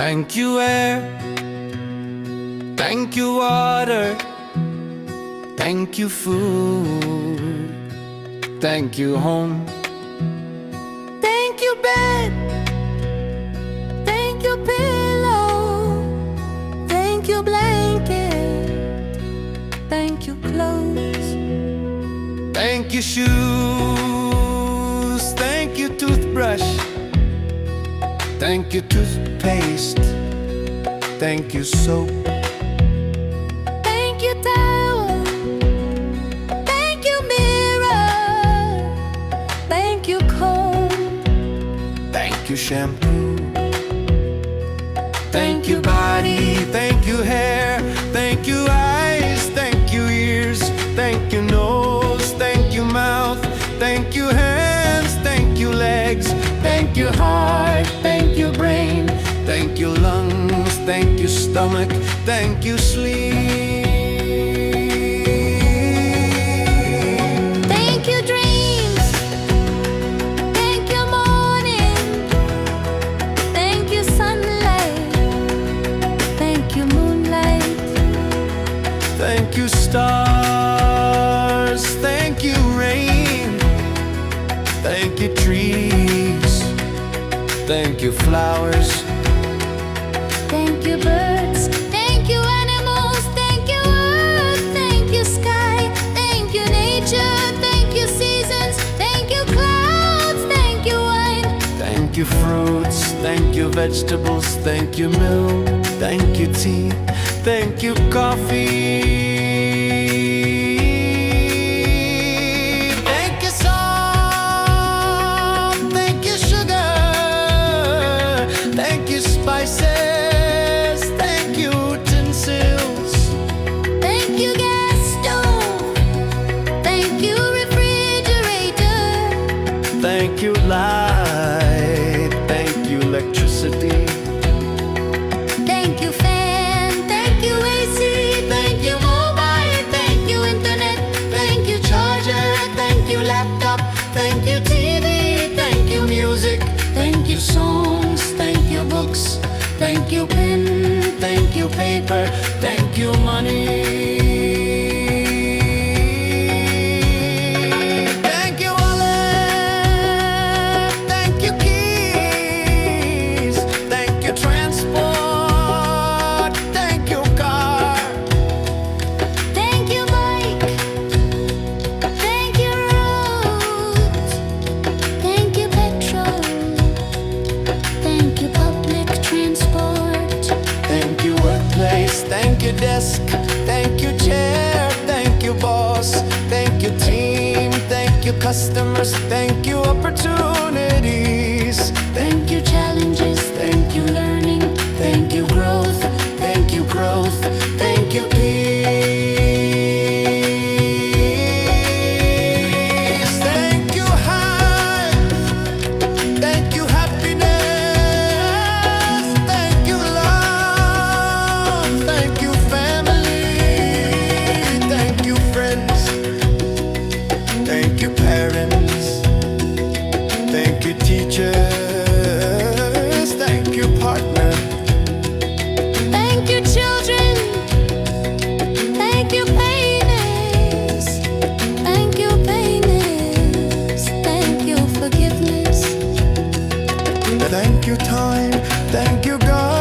Thank you air, thank you water, thank you food, thank you home, thank you bed, thank you pillow, thank you blanket, thank you clothes, thank you shoes, thank you toothbrush, thank you toothpaste, thank you soap, thank you towel, thank you mirror, thank you comb, thank you shampoo, thank you body, thank you hair, thank you eyes, thank you ears, thank you nose, thank you mouth, thank you hands, thank you legs, thank you heart, thank you brain, thank you lungs, thank you stomach, thank you sleep, thank you dreams, thank you morning, thank you sunlight, thank you moonlight, thank you stars, thank you rain, thank you trees, thank you flowers, thank you birds, thank you animals, thank you earth, thank you sky, thank you nature, thank you seasons, thank you clouds, thank you wine, thank you fruits, thank you vegetables, thank you milk, thank you tea, thank you coffee. Spices, thank you utensils, thank you gas stove, thank you refrigerator, thank you light, thank you electricity, thank you fan, thank you AC, thank you mobile, thank you internet, thank you charger, thank you laptop, thank you TV, thank you music, thank you songs, thank you books, thank you pen, thank you paper, thank you money, thank you wallet, thank you keys, thank you transport, thank you car, thank you bike, thank you roads, thank you petrol, thank you public transport, thank you workplace, thank you desk, thank you chair, thank you boss, thank you team, thank you customers, thank you opportunities, thank you challenges, thank you learning, thank you growth, thank you growth, thank you peace, thank you high, thank you happiness, thank you love, thank you family, thank you friends, thank you parents, thank you teachers, thank you partner, thank you children, thank you painters, thank you painters, thank you forgiveness, thank you time, thank you God.